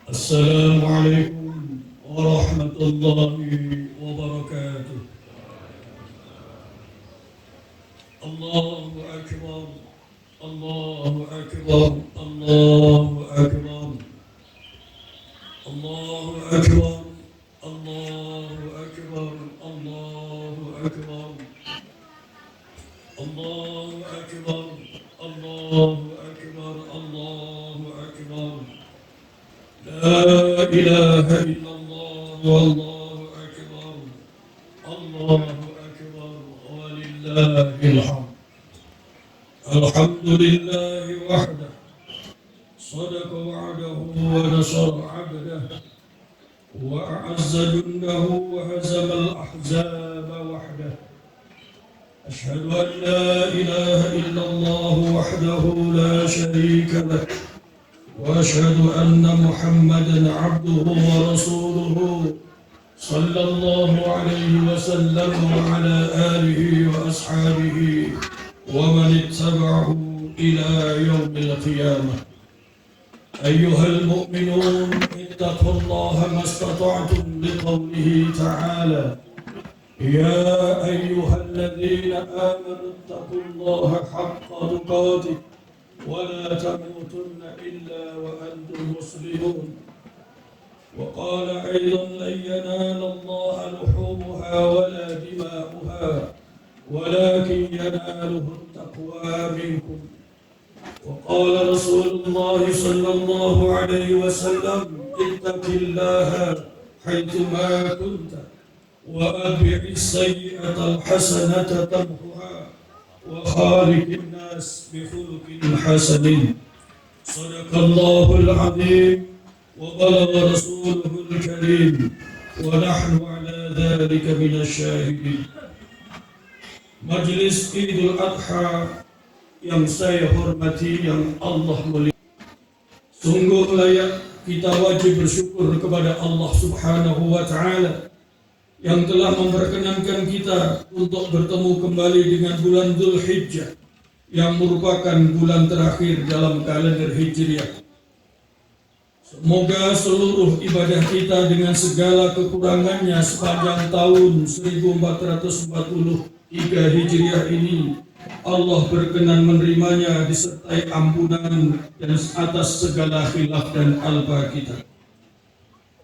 السلام عليكم ورحمة الله وبركاته. الله أكبر، الله أكبر، الله أكبر، الله أكبر، الله أكبر، الله أكبر، الله أكبر، الله أكبر، الله أكبر. لا إله إلا الله والله أكبر، الله أكبر ولله الحمد. الحمد لله وحده، صدق وعده ونصر عبده، وأعز جنده وهزم الأحزاب وحده. أشهد أن لا إله إلا الله وحده لا شريك له، وأشهد أن محمدًا عبده ورسوله صلى الله عليه وسلم وعلى آله وأصحابه ومن اتبعه إلى يوم القيامة. أيها المؤمنون، اتقوا الله ما استطعتم لقوله تعالى: يا أيها الذين آمنوا اتقوا الله حق تقاته ولا تموتن إلا وأنتم مسلمون. وقال أيضا: لن ينال الله لحومها ولا دماؤها ولكن يناله التقوى منكم. وقال رسول الله صلى الله عليه وسلم: اتق الله حيثما كنت وأتبع السيئة الحسنة تمحها وخالق الناس بخلق حسن. صدق الله العظيم وبلغ رسوله الكريم ونحن على ذلك من الشاهدين. Majelis Idul Adha yang saya hormati, yang Allah muliakan, sungguh layak kita wajib bersyukur kepada Allah Subhanahu wa Ta'ala yang telah memperkenankan kita untuk bertemu kembali dengan bulan Dzulhijjah yang merupakan bulan terakhir dalam kalender Hijriah. Semoga seluruh ibadah kita dengan segala kekurangannya sepanjang tahun 1443 Hijriah ini Allah berkenan menerimanya disertai ampunan dan atas segala khilaf dan alba kita.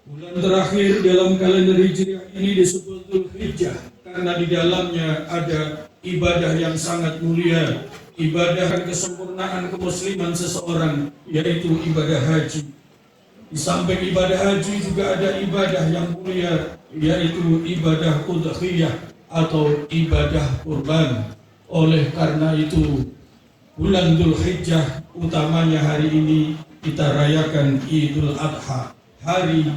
Bulan terakhir dalam kalender Hijriah ini disebut Dzulhijjah karena di dalamnya ada ibadah yang sangat mulia, ibadah kesempurnaan kemusliman seseorang, yaitu ibadah haji. Di samping ibadah haji juga ada ibadah yang mulia, yaitu ibadah udhiyah atau ibadah kurban. Oleh karena itu, bulan Dzulhijjah utamanya hari ini kita rayakan Idul Adha, hari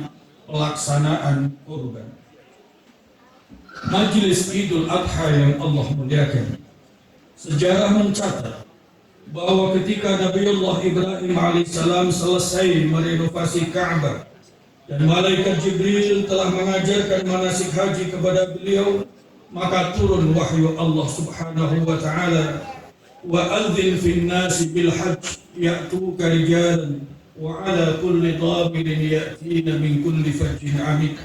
pelaksanaan kurban. Majelis Idul Adha yang Allah muliakan, sejarah mencatat bahwa ketika Nabiullah Ibrahim alaihissalam selesai merenovasi Ka'bah dan malaikat Jibril telah mengajarkan manasik haji kepada beliau, maka turun wahyu Allah Subhanahu wa Ta'ala: wa adzin fin nasi bil hajj ya'tuka rijalan wa ala kulli dhamirin ya'tina min kulli fajjin 'amik.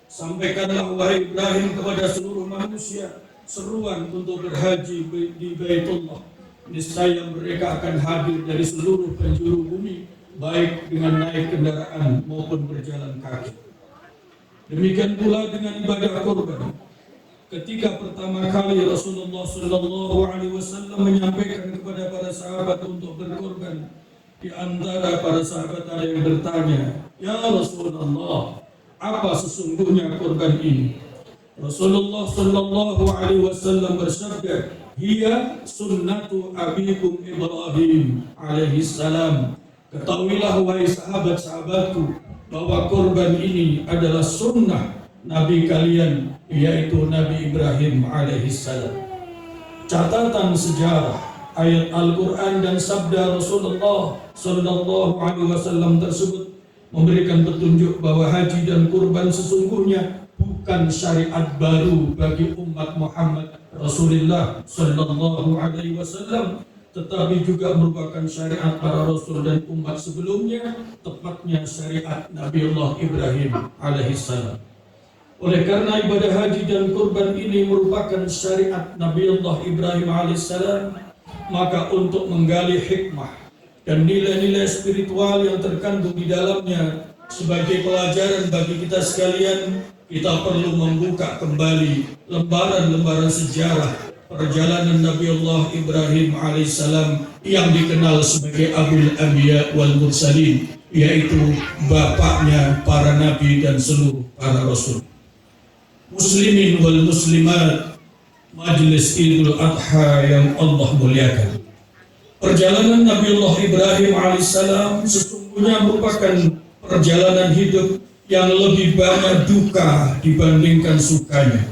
Sampaikanlah wahai Ibrahim kepada seluruh manusia seruan untuk berhaji di Baitullah. Niscaya mereka akan hadir dari seluruh penjuru bumi, baik dengan naik kendaraan maupun berjalan kaki. Demikian pula dengan ibadah kurban. Ketika pertama kali Rasulullah Sallallahu Alaihi Wasallam menyampaikan kepada para sahabat untuk berkorban, di antara para sahabat ada yang bertanya, "Ya Rasulullah, apa sesungguhnya kurban ini?" Rasulullah Sallallahu Alaihi Wasallam bersabda, "Hiya sunnatu abikum Ibrahim alaihi salam." Ketahuilah wahai sahabat-sahabatku bahwa kurban ini adalah sunnah Nabi kalian, yaitu Nabi Ibrahim alaihi salam. Catatan sejarah, ayat Al-Quran dan sabda Rasulullah Sallallahu Alaihi Wasallam tersebut memberikan petunjuk bahwa haji dan kurban sesungguhnya bukan syariat baru bagi umat Muhammad Rasulullah Sallallahu Alaihi Wasallam, tetapi juga merupakan syariat para rasul dan umat sebelumnya, tepatnya syariat Nabiullah Ibrahim alaihissalam. Oleh karena ibadah haji dan kurban ini merupakan syariat Nabiullah Ibrahim alaihissalam, maka untuk menggali hikmah dan nilai-nilai spiritual yang terkandung di dalamnya sebagai pelajaran bagi kita sekalian, kita perlu membuka kembali lembaran-lembaran sejarah perjalanan Nabiullah Ibrahim alaihissalam yang dikenal sebagai Abul Anbiya wal Mursalin, yaitu bapaknya para nabi dan seluruh para rasul. Muslimin wal muslimat, Majelis Idul Adha yang Allah muliakan. Perjalanan Nabiullah Ibrahim alaihissalam sesungguhnya merupakan perjalanan hidup yang lebih banyak duka dibandingkan sukanya.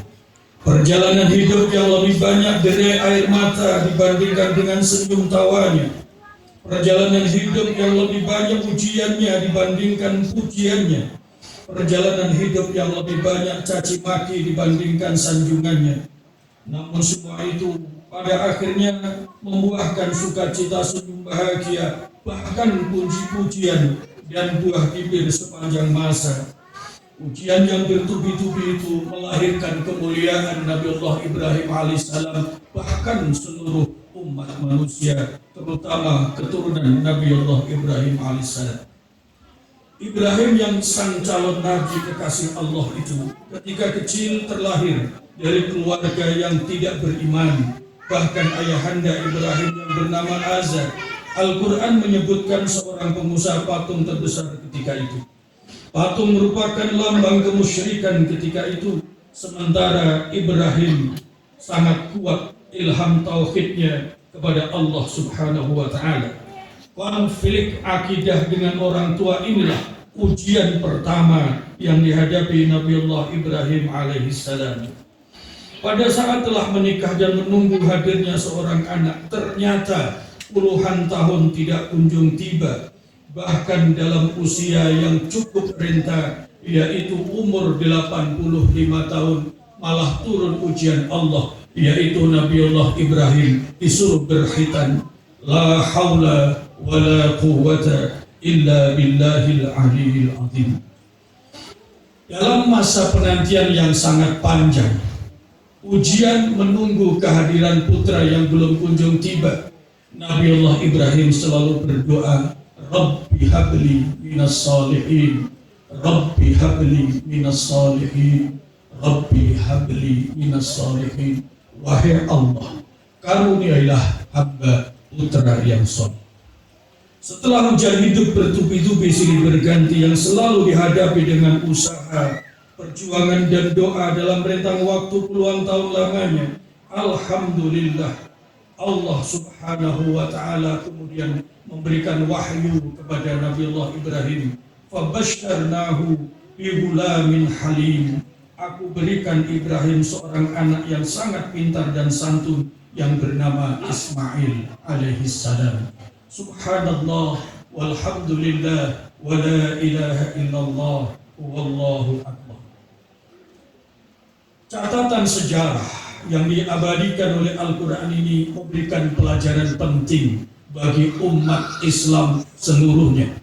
Perjalanan hidup yang lebih banyak derai air mata dibandingkan dengan senyum tawanya. Perjalanan hidup yang lebih banyak ujiannya dibandingkan pujiannya. Perjalanan hidup yang lebih banyak caci maki dibandingkan sanjungannya. Namun semua itu pada akhirnya membuahkan sukacita, senyum bahagia, bahkan puji-pujian dan buah bibir sepanjang masa. Ujian yang bertubi-tubi itu melahirkan kemuliaan Nabiullah Ibrahim alaihissalam, bahkan seluruh umat manusia, terutama keturunan Nabiullah Ibrahim alaihissalam. Ibrahim yang sang calon nabi kekasih Allah itu ketika kecil terlahir dari keluarga yang tidak beriman. Bahkan ayahanda Ibrahim yang bernama Azar, Al-Quran menyebutkan seorang pengusaha patung terbesar ketika itu. Patung merupakan lambang kemusyrikan ketika itu, sementara Ibrahim sangat kuat ilham tauhidnya kepada Allah Subhanahu wa Ta'ala. Konflik akidah dengan orang tua inilah ujian pertama yang dihadapi Nabiullah Ibrahim alaihissalam. Pada saat telah menikah dan menunggu hadirnya seorang anak, ternyata puluhan tahun tidak kunjung tiba. Bahkan dalam usia yang cukup renta, yaitu umur 85 tahun, malah turun ujian Allah, yaitu Nabiullah Ibrahim disuruh berkhitan. La haula wa la quwwata illa billahil aliyyil azim. Dalam masa penantian yang sangat panjang, ujian menunggu kehadiran putra yang belum kunjung tiba, Nabiullah Ibrahim selalu berdoa, Rabbi habli minas salihin, Rabbi habli minas salihin, Rabbi habli minas salihin. Wahai Allah, karuniailah hamba putra yang soleh. Setelah ujian hidup bertubi-tubi silih berganti yang selalu dihadapi dengan usaha, perjuangan dan doa dalam rentang waktu puluhan tahun lamanya, alhamdulillah Allah Subhanahu wa Ta'ala kemudian memberikan wahyu kepada Nabiullah Ibrahim. Fabasyarnahu bihulamin halim. Aku berikan Ibrahim seorang anak yang sangat pintar dan santun yang bernama Ismail alaihissalam. Subhanallah walhamdulillah wa la ilaha illallah wallahu akbar. Catatan sejarah yang diabadikan oleh Al-Quran ini memberikan pelajaran penting bagi umat Islam seluruhnya,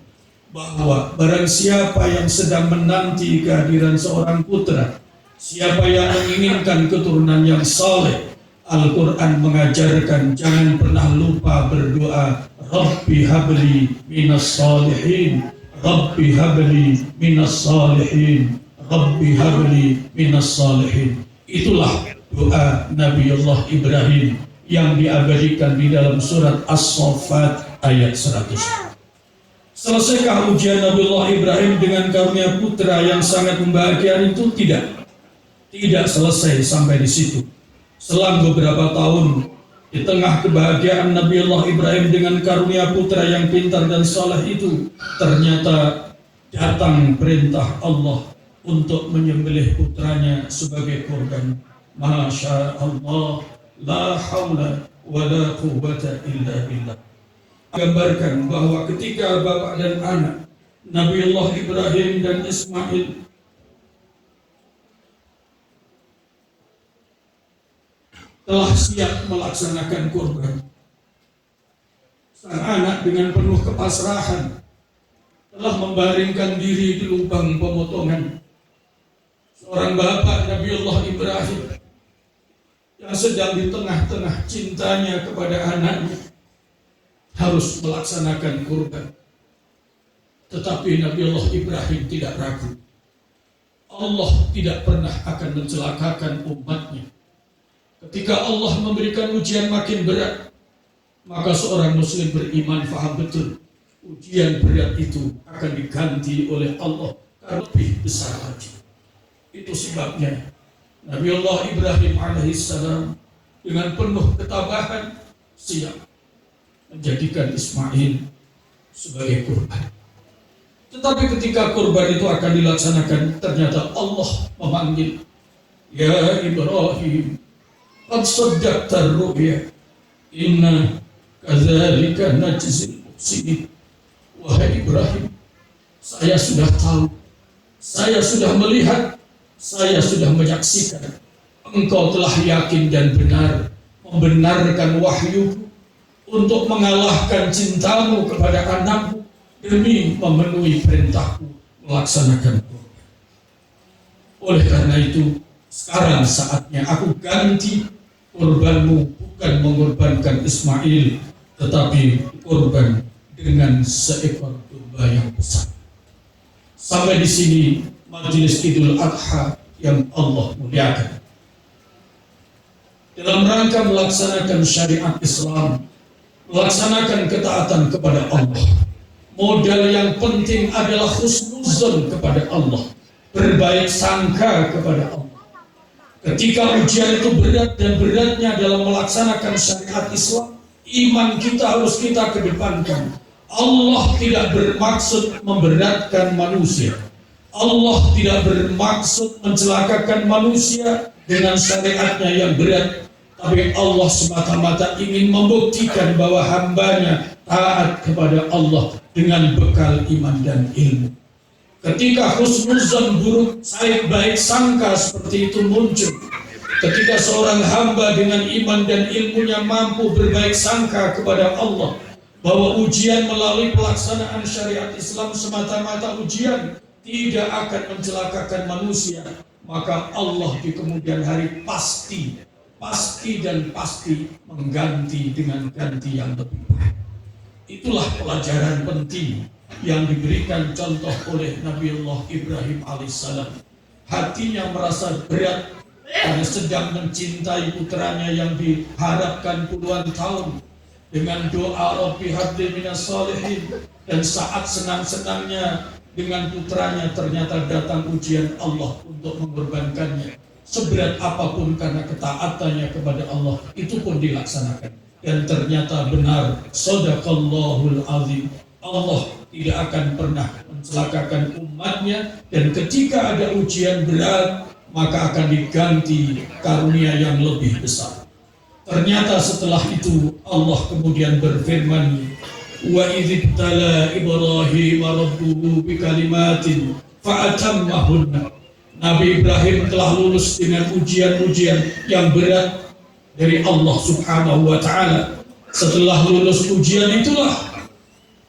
bahwa barang siapa yang sedang menanti kehadiran seorang putra, siapa yang menginginkan keturunan yang saleh, Al-Quran mengajarkan jangan pernah lupa berdoa, Rabbi habli minas salihin, Rabbi habli minas salihin, Rabbi habli minas salihin. Itulah doa Nabiullah Ibrahim yang diabadikan di dalam surat As-Saffat ayat 100. Selesaikah ujian Nabiullah Ibrahim dengan karunia putra yang sangat membahagiakan itu? Tidak selesai sampai di situ. Selang beberapa tahun, di tengah kebahagiaan Nabiullah Ibrahim dengan karunia putra yang pintar dan saleh itu, ternyata datang perintah Allah untuk menyembelih putranya sebagai korban. Masya Allah, la haula wa la quwwata illa billah. Gambarkan bahwa ketika bapak dan anak Nabiullah Ibrahim dan Ismail telah siap melaksanakan kurban, sang anak dengan penuh kepasrahan telah membaringkan diri di lubang pemotongan. Seorang bapak Nabiullah Ibrahim yang sedang di tengah-tengah cintanya kepada anaknya harus melaksanakan kurban. Tetapi Nabiullah Ibrahim tidak ragu. Allah tidak pernah akan mencelakakan umatnya. Ketika Allah memberikan ujian makin berat, maka seorang muslim beriman faham betul ujian berat itu akan diganti oleh Allah karena lebih besar lagi. Itu sebabnya Nabiullah Ibrahim alaihissalam dengan penuh ketabahan siap menjadikan Ismail sebagai kurban. Tetapi ketika kurban itu akan dilaksanakan, ternyata Allah memanggil, "Ya Ibrahim, qad saddaqta ar-ru'ya, inna kadzalika najzil muhsinin." Wahai Ibrahim, saya sudah tahu, saya sudah melihat, saya sudah menyaksikan engkau telah yakin dan benar membenarkan wahyu untuk mengalahkan cintamu kepada anakmu demi memenuhi perintahku melaksanakan. Oleh karena itu, sekarang saatnya aku ganti kurbanmu, bukan mengorbankan Ismail, tetapi kurban dengan seekor domba yang besar. Sampai di sini majelis Idul Adha yang Allah muliakan. Dalam rangka melaksanakan syariat Islam, melaksanakan ketaatan kepada Allah, modal yang penting adalah husnuzon kepada Allah, berbaik sangka kepada Allah. Ketika ujian itu berat dan beratnya dalam melaksanakan syariat Islam, iman kita harus kita kedepankan. Allah tidak bermaksud memberatkan manusia. Allah tidak bermaksud mencelakakan manusia dengan syariatnya yang berat. Tapi Allah semata-mata ingin membuktikan bahwa hambanya taat kepada Allah dengan bekal iman dan ilmu. Ketika husnuzon buruk, baik sangka seperti itu muncul, ketika seorang hamba dengan iman dan ilmunya mampu berbaik sangka kepada Allah, bahwa ujian melalui pelaksanaan syariat Islam semata-mata ujian tidak akan mencelakakan manusia, maka Allah di kemudian hari pasti mengganti dengan ganti yang lebih baik. Itulah pelajaran penting yang diberikan contoh oleh Nabiullah Ibrahim alaihissalam. Hatinya merasa berat karena sedang mencintai putranya yang diharapkan puluhan tahun. Dengan doa Rabbi habli minas sholihin, dan saat senang-senangnya dengan putranya ternyata datang ujian Allah untuk mengorbankannya. Seberat apapun karena ketaatannya kepada Allah, itu pun dilaksanakan. Dan ternyata benar, shadaqallahul azim, Allah tidak akan pernah mencelakakan umatnya. Dan ketika ada ujian berat, maka akan diganti karunia yang lebih besar. Ternyata setelah itu Allah kemudian berfirman, wa idzibtala Ibrahim rabbuhu bikalimatin fa'atammahunna. Nabi Ibrahim telah lulus dengan ujian-ujian yang berat dari Allah Subhanahu wa ta'ala. Setelah lulus ujian itulah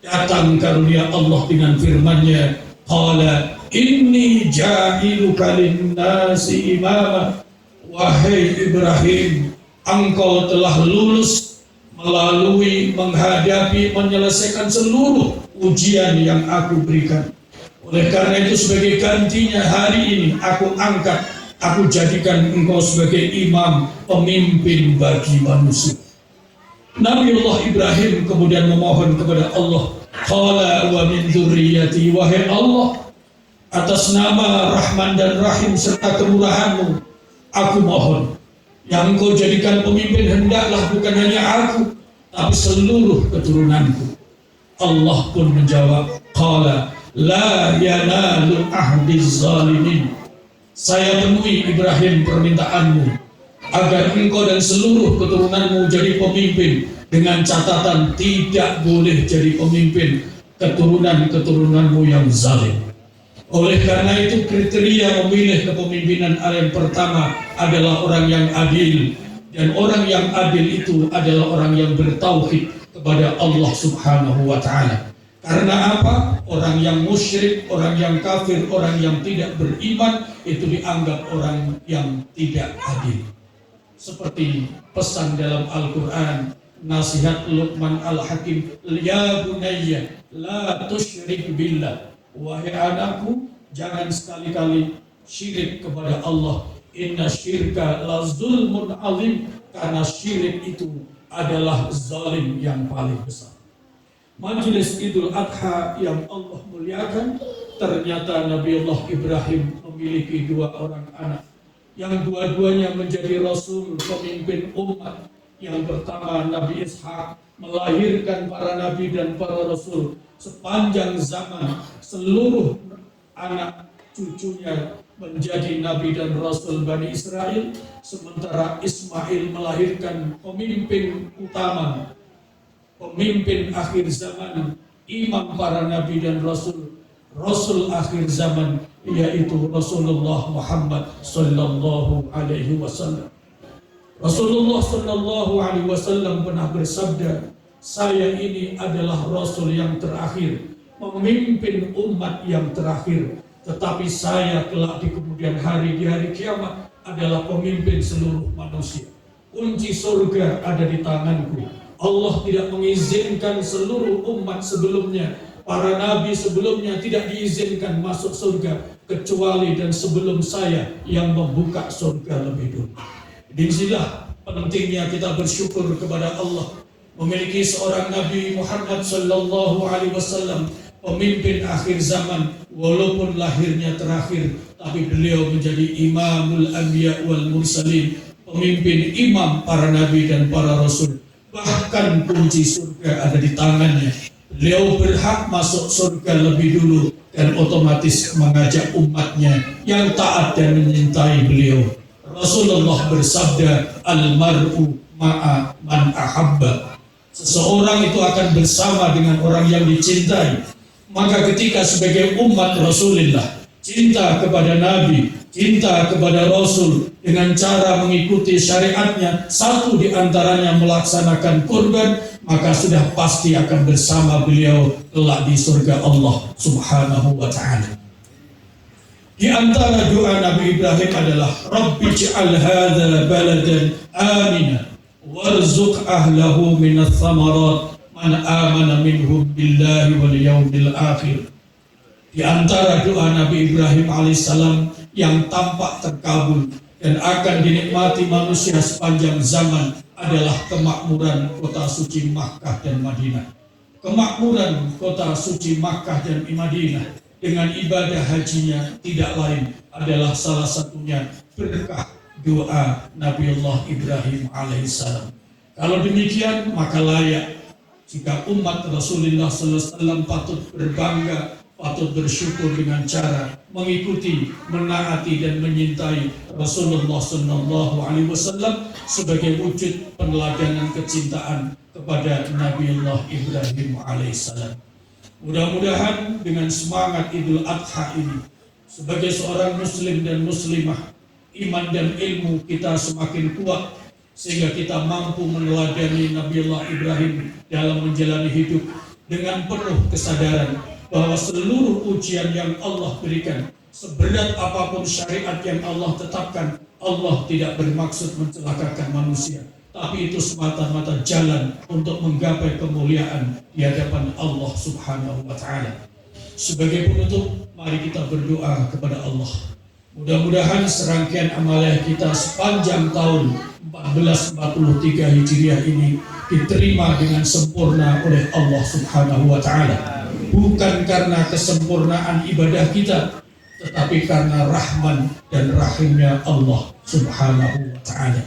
datang karunia Allah dengan firman-Nya, qala inni ja'iluka lin-nasi imama. Wahai Ibrahim, engkau telah lulus melalui menghadapi, menyelesaikan seluruh ujian yang aku berikan. Oleh karena itu sebagai gantinya hari ini aku angkat, aku jadikan engkau sebagai imam, pemimpin bagi manusia. Nabiullah Ibrahim kemudian memohon kepada Allah, qala wa min dzurriyyati, wahai Allah, atas nama Rahman dan Rahim serta kemurahan-Mu, aku mohon yang Engkau jadikan pemimpin hendaklah bukan hanya aku, tapi seluruh keturunanku. Allah pun menjawab, qala la yanalu ahdiz zalimin. Saya penuhi Ibrahim permintaanmu agar engkau dan seluruh keturunanmu jadi pemimpin, dengan catatan tidak boleh jadi pemimpin keturunan-keturunanmu yang zalim. Oleh karena itu kriteria memilih kepemimpinan yang pertama adalah orang yang adil, dan orang yang adil itu adalah orang yang bertauhid, kepada Allah Subhanahu wa Ta'ala. Karena apa? Orang yang musyrik, orang yang kafir, orang yang tidak beriman itu dianggap orang yang tidak adil. Seperti pesan dalam Al-Quran, nasihat Luqman Al-Hakim, ya bunayya la tusyrik billah, wahai anakku, jangan sekali-kali syirik kepada Allah. Inna syirka la zulmun azim, karena syirik itu adalah zalim yang paling besar. Majelis Idul Adha yang Allah muliakan, ternyata Nabiullah Ibrahim memiliki 2 orang anak yang dua-duanya menjadi rasul, pemimpin umat. Yang pertama Nabi Ishak melahirkan para nabi dan para rasul sepanjang zaman, seluruh anak cucunya menjadi nabi dan rasul Bani Israel. Sementara Ismail melahirkan pemimpin utama, pemimpin akhir zaman, imam para nabi dan rasul, rasul akhir zaman, yaitu Rasulullah Muhammad sallallahu alaihi wasallam. Rasulullah sallallahu alaihi wasallam pernah bersabda, saya ini adalah rasul yang terakhir, memimpin umat yang terakhir, tetapi saya kelak di kemudian hari, di hari kiamat, adalah pemimpin seluruh manusia. Kunci surga ada di tanganku. Allah tidak mengizinkan seluruh umat sebelumnya, para nabi sebelumnya tidak diizinkan masuk surga, kecuali dan sebelum saya yang membuka surga lebih dulu. Disinilah pentingnya kita bersyukur kepada Allah memiliki seorang Nabi Muhammad sallallahu alaihi wasallam, pemimpin akhir zaman. Walaupun lahirnya terakhir, tapi beliau menjadi imamul anbiya wal mursalin, pemimpin imam para nabi dan para rasul. Bahkan kunci surga ada di tangannya. Beliau berhak masuk surga lebih dulu dan otomatis mengajak umatnya yang taat dan menyintai beliau. Rasulullah bersabda, al-mar'u ma'a man ahabba. Seseorang itu akan bersama dengan orang yang dicintai. Maka ketika sebagai umat Rasulullah cinta kepada Nabi, cinta kepada Rasul dengan cara mengikuti syariatnya, satu di antaranya melaksanakan kurban, maka sudah pasti akan bersama beliau kelak di surga Allah Subhanahu wa Ta'ala. Di antara doa Nabi Ibrahim adalah Rabbi ij'al hadza baladan amina warzuq ahlahu minats thamarat man amana minhum billahi wal yawmil akhir. Di antara doa Nabi Ibrahim alaihissalam yang tampak terkabul dan akan dinikmati manusia sepanjang zaman adalah kemakmuran kota suci Makkah dan Madinah. Kemakmuran kota suci Makkah dan Madinah dengan ibadah hajinya tidak lain adalah salah satunya berkah doa Nabiullah Ibrahim alaihissalam. Kalau demikian maka layak jika umat Rasulullah SAW patut berbangga, patut bersyukur dengan cara mengikuti, menaati dan menyintai Rasulullah SAW sebagai wujud peneladanan kecintaan kepada Nabiullah Ibrahim alaihissalam. Mudah-mudahan dengan semangat Idul Adha ini, sebagai seorang muslim dan muslimah, iman dan ilmu kita semakin kuat, sehingga kita mampu meneladani Nabiullah Ibrahim dalam menjalani hidup dengan penuh kesadaran bahwa seluruh ujian yang Allah berikan, seberat apapun syariat yang Allah tetapkan, Allah tidak bermaksud mencelakakan manusia, tapi itu semata-mata jalan untuk menggapai kemuliaan di hadapan Allah Subhanahu wa Ta'ala. Sebagai penutup, mari kita berdoa kepada Allah. Mudah-mudahan serangkaian amalan kita sepanjang tahun 1443 Hijriah ini diterima dengan sempurna oleh Allah Subhanahu wa Ta'ala. Bukan karena kesempurnaan ibadah kita, tetapi karena rahman dan rahimnya Allah Subhanahu wa Ta'ala.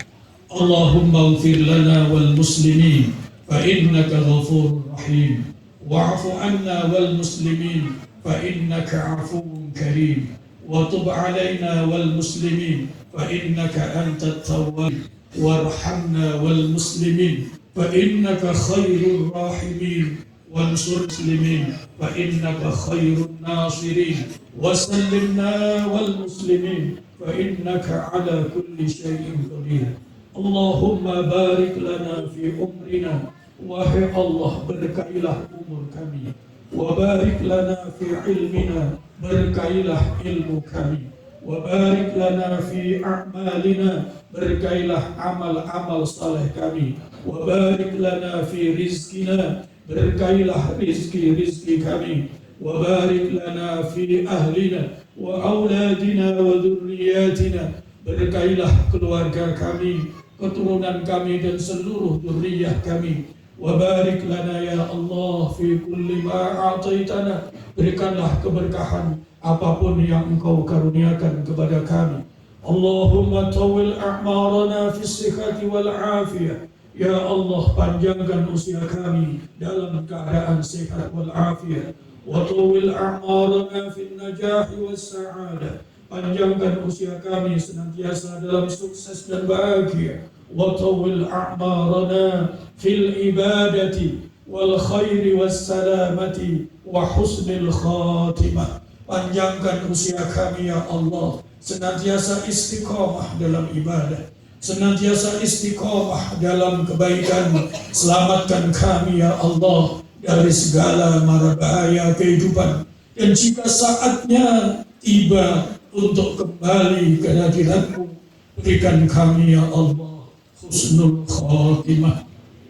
Allahumma ighfir lana wal muslimin fa innaka ghafurur rahim wa'fu anna wal muslimin fa innaka 'afuwwun karim wa tub 'alaina wal muslimin fa innaka antat tawwab warhamna wal muslimin fa innaka khairur rahimin wansur muslimin fa innaka khairun nasirin wa sallimna wal muslimin fa innaka 'ala kulli syai'in qadir. Allahumma barik lana fi umrina Wahai Allah, berkailah umur kami. Wa barik lana fi ilmina, berkailah ilmu kami. Wa barik lana fi a'malina, berkailah amal-amal saleh kami. Wa barik lana fi rizkina, berkailah rizki-rizki kami. Wa barik lana fi ahlina wa auladina wa dzurriyyatina, berkailah keluarga kami, keturunan kami dan seluruh dzurriyyah kami. Wa barik lana ya Allah fi kulli ma a'taitana, berikanlah keberkahan apapun yang Engkau karuniakan kepada kami. Allahumma tawil a'marana fi sihhati wal afiyah, ya Allah panjangkan usia kami dalam keadaan sehat wal afiyah. Wa tawil a'marana fi najah was sa'adah, panjangkan usia kami senantiasa dalam sukses dan bahagia. Wa tawil a'marana fil ibadati wal khairi was salamati wa husnil khatimah, panjangkan usia kami ya Allah, senantiasa istiqomah dalam ibadah, senantiasa istiqomah dalam kebaikan. Selamatkan kami ya Allah dari segala mara bahaya kehidupan, dan jika saatnya tiba untuk kembali ke hadirat-Mu, berikan kami ya Allah husnul khatimah,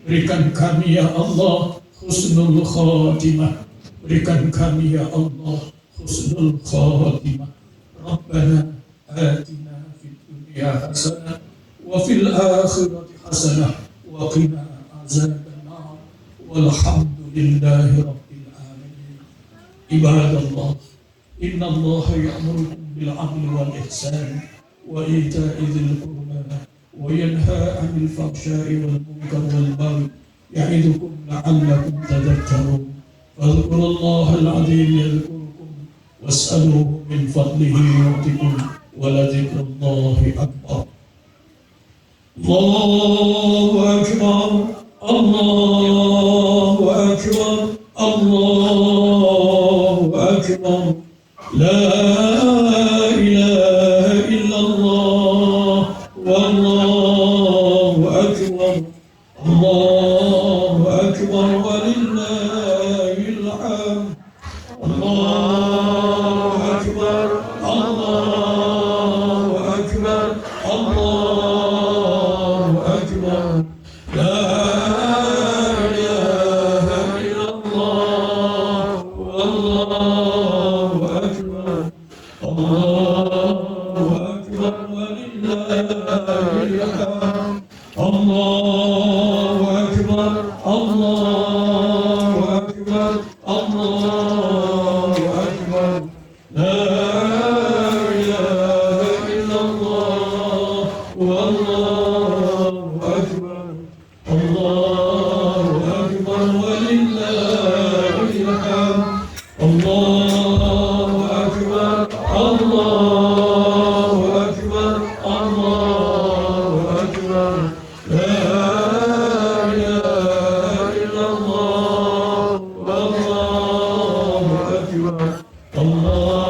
berikan kami ya Allah husnul khatimah, berikan kami ya Allah husnul khatimah. Rabbana atina fid dunya hasanah wa fil akhirati hasanah wa qina azaban nar, walhamdulillahi rabbil alamin. Ibadallah, inna Allah ya'murukum bil 'adli wal ihsan wa ita'i dzil qurba wa yanha 'anil fahsya'i wal munkar wal baghi ya'idukum la'allakum tadhakkarun. Fadhkurullaha al-'azim yadhkurkum was'aluhu min fadlihi yu'tikum wa ladhikrullahi akbar. Allahu akbar, Allahu akbar, Allahu akbar. La ilaha illallah wallahu akbar. Allahu akbar walillahil hamd. Allahu akbar, Allahu akbar, Allahu akbar. La ilaha illallah wallahu akbar. Allahu akbar walillahil hamd. Allahu akbar, Allahu akbar, Allahu akbar. La ilaha illallah wallahu akbar. Allahu akbar walillahil hamd. Allahu akbar, Allahu akbar, Allahu akbar. La ilaha illallah wallahu akbar. Allah